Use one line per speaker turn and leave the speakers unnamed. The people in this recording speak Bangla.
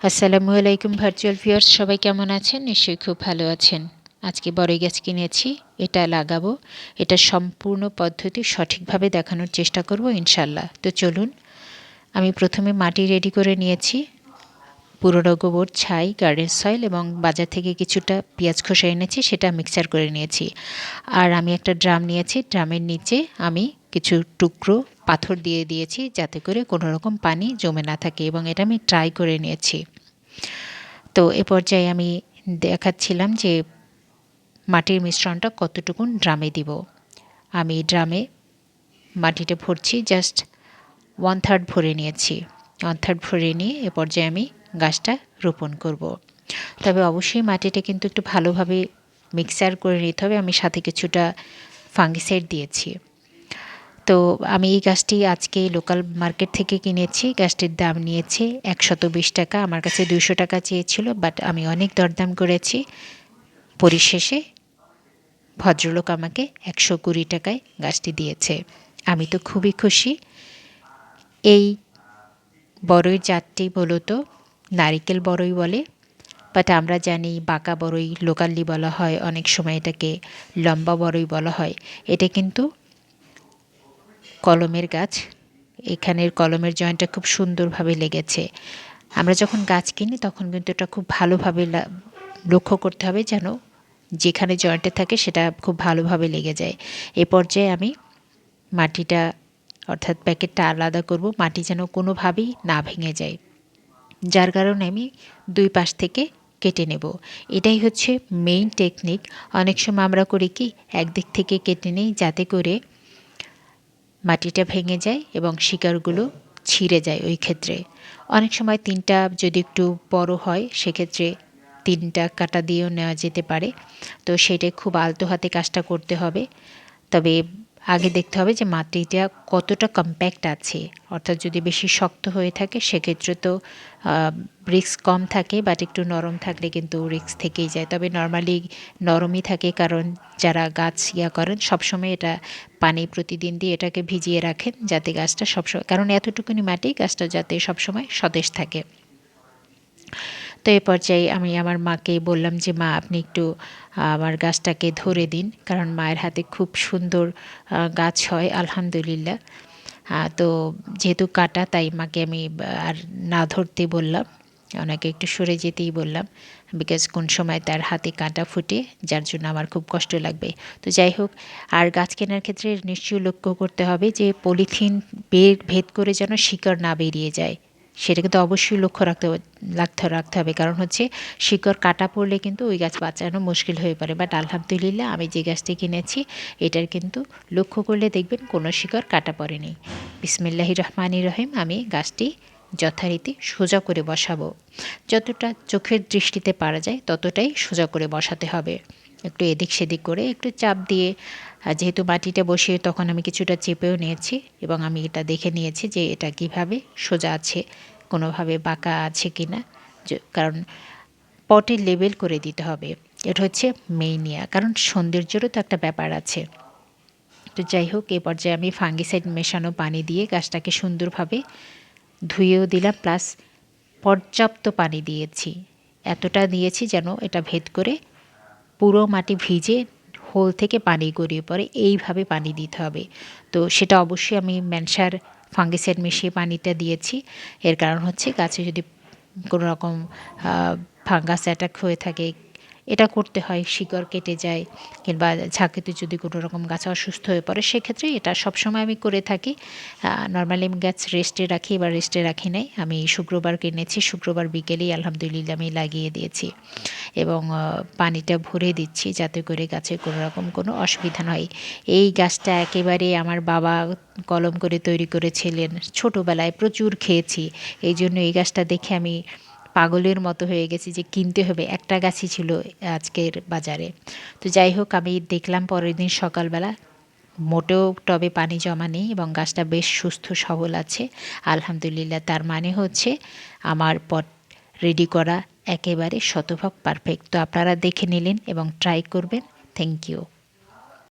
আসসালামু আলাইকুম ভার্চুয়াল ভিউয়ার্স, সবাই কেমন আছেন? নিশ্চয়ই খুব ভালো আছেন। আজকে বড়ই গাছ কিনেছি, এটা লাগাবো। এটা সম্পূর্ণ পদ্ধতি সঠিকভাবে দেখানোর চেষ্টা করব ইনশাল্লাহ। তো চলুন, আমি প্রথমে মাটি রেডি করে নিয়েছি, পুরনো গোবর, ছাই, গার্ডেন সয়েল এবং বাজার থেকে কিছুটা পেঁয়াজ খোসা এনেছি, সেটা মিক্সচার করে নিয়েছি। আর আমি একটা ড্রাম নিয়েছি, ড্রামের নিচে আমি কিছু টুকরো পাথর দিয়ে দিয়েছি যাতে করে কোনো রকম পানি জমে না থাকে, এবং এটা আমি ট্রাই করে নিয়েছি। তো এ পর্যায়ে আমি দেখাচ্ছিলাম যে মাটির মিশ্রণটা কতটুকুন ড্রামে দিব। আমি ড্রামে মাটিটা ভরছি, জাস্ট 1/3 ভরে নিয়েছি। 1/3 ভরে নিয়ে এ পর্যায়ে আমি গাছটা রোপণ করব। তবে অবশ্যই মাটিটা কিন্তু একটু ভালোভাবে মিক্সার করে নিতে হবে। আমি সাথে কিছুটা ফাঙ্গিসাইড দিয়েছি। তো আমি এই গাছটি আজকে লোকাল মার্কেট থেকে কিনেছি। গাছটির দাম নিয়েছে 120 টাকা। আমার কাছে 200 টাকা চেয়েছিল, বাট আমি অনেক দরদাম করেছি। পরিশেষে ভদ্রলোক আমাকে 120 টাকায় গাছটি দিয়েছে। আমি তো খুবই খুশি। এই বড়ইর জাতটি মূলত নারিকেল বড়ই বলে, বাট আমরা জানি বাঁকা বড়ই লোকালি বলা হয়, অনেক সময় এটাকে লম্বা বড়ই বলা হয়। এটা কিন্তু কলমের গাছ। এখানের কলমের জয়েন্টটা খুব সুন্দরভাবে লেগেছে। আমরা যখন গাছ কিনি তখন কিন্তু এটা খুব ভালোভাবে লক্ষ্য করতে হবে যেন যেখানে জয়েন্টে থাকে সেটা খুব ভালোভাবে লেগে যায়। এ পর্যায়ে আমি মাটিটা অর্থাৎ প্যাকেটটা আলাদা করব, মাটি যেন কোনোভাবেই না ভেঙে যায়, যার কারণে আমি 2 পাশ থেকে কেটে নেব। এটাই হচ্ছে মেইন টেকনিক। অনেক সময় আমরা করি কি, একদিক থেকে কেটে নিই যাতে করে মাটিটা ভেঙে যায় এবং শিকড়গুলো ছিঁড়ে যায়। ওই ক্ষেত্রে অনেক সময় 3টা যদি একটু বড় হয় সেক্ষেত্রে 3টা কাটা দিয়েও নেওয়া যেতে পারে। তো সেটাই খুব আলতো হাতে কাজটা করতে হবে। তবে আগে দেখতে হবে যে মাটিটা কতটা কম্প্যাক্ট আছে, অর্থাৎ যদি বেশি শক্ত হয়ে থাকে সেক্ষেত্রে তো রিস্ক কম থাকে, বাট একটু নরম থাকলে কিন্তু রিস্ক থেকেই যায়। তবে নর্মালি নরমই থাকে, কারণ যারা গাছ করেন সবসময় এটা পানি প্রতিদিন দিয়ে এটাকে ভিজিয়ে রাখেন যাতে গাছটা সবসময়, কারণ এতটুকুনি মাটি গাছটা যাতে সবসময় সতেজ থাকে। তো এই পর্যায়ে আমি আমার মাকে বললাম যে মা, আপনি একটু আমার গাছটাকে ধরে দিন, কারণ মায়ের হাতে খুব সুন্দর গাছ হয় আলহামদুলিল্লাহ। তো যেহেতু কাটা, তাই মাকে আমি আর না ধরতে বললাম, ওনাকে একটু সরে যেতেই বললাম, বিকজ কোন সময় তার হাতে কাঁটা ফুটে, যার জন্য আমার খুব কষ্ট লাগবে। তো যাই হোক, আর গাছ কেনার ক্ষেত্রে নিশ্চয়ই লক্ষ্য করতে হবে যে পলিথিন ভেদ করে যেন শিকড় না বেরিয়ে যায়, সেটা কিন্তু অবশ্যই লক্ষ্য রাখতে হবে, কারণ হচ্ছে শিকড় কাটা পড়লে কিন্তু ওই গাছ বাঁচানো মুশকিল হয়ে পড়ে। বাট আলহামদুলিল্লাহ আমি যে গাছটি কিনেছি এটার কিন্তু লক্ষ্য করলে দেখবেন কোনো শিকড় কাটা পড়েনি। বিসমিল্লাহির রহমানির রহিম। আমি গাছটি যথারীতি সোজা করে বসাবো, যতটা চোখের দৃষ্টিতে পারা যায় ততটাই সোজা করে বসাতে হবে। একটু এদিক সেদিক করে একটু চাপ দিয়ে, যেহেতু মাটিটা বসিয়ে তখন আমি কিছুটা চেপেও নিয়েছি এবং আমি এটা দেখে নিয়েছি যে এটা কিভাবে সোজা আছে, কোনোভাবে বাঁকা আছে কি না, কারণ পটে লেবেল করে দিতে হবে। এটা হচ্ছে মেইনিয়া, কারণ সৌন্দর্যেরও তো একটা ব্যাপার আছে। তো যাই হোক, এ পর্যায়ে আমি ফাঙ্গিসাইড মেশানো পানি দিয়ে গাছটাকে সুন্দরভাবে ধুয়েও দিলাম, প্লাস পর্যাপ্ত পানি দিয়েছি। এতটা দিয়েছি যেন এটা ভেদ করে পুরো মাটি ভিজে হোল থেকে পানি গড়িয়ে পড়ে, এইভাবে পানি দিতে হবে। তো সেটা অবশ্যই আমি ম্যানসার ফাঙ্গিসাইড মিশিয়ে পানিটা দিয়েছি। এর কারণ হচ্ছে গাছে যদি কোনো রকম ফাঙ্গাস অ্যাটাক হয়ে থাকে, এটা করতে হয়, শিকড় কেটে যায়, কিংবা ঝাঁকিতে যদি কোনো রকম গাছ অসুস্থ হয়ে পড়ে, সেক্ষেত্রে এটা সবসময় আমি করে থাকি। নর্মালি আমি গাছ রেস্টে রাখি বা রেস্টে রাখি নাই, আমি শুক্রবার কিনেছি, শুক্রবার বিকেলেই আলহামদুলিল্লাহ আমি লাগিয়ে দিয়েছি এবং পানিটা ভরে দিচ্ছি যাতে করে গাছে কোনো রকম কোনো অসুবিধা নয়। এই গাছটা একেবারে আমার বাবা কলম করে তৈরি করেছিলেন, ছোটোবেলায় প্রচুর খেয়েছি। এই জন্য এই গাছটা দেখে আমি পাগলের মতো হয়ে গেছি যে কিনতে হবে। একটা গাছই ছিল আজকের বাজারে। তো যাই হোক, আমি দেখলাম পরের দিন সকালবেলা মোটেও টবে পানি জমা নেই এবং গাছটা বেশ সুস্থ সবল আছে আলহামদুলিল্লাহ। তার মানে হচ্ছে আমার পট রেডি করা একেবারে শতভাগ পারফেক্ট। তো আপনারা দেখে নিলেন এবং ট্রাই করবেন। Thank you.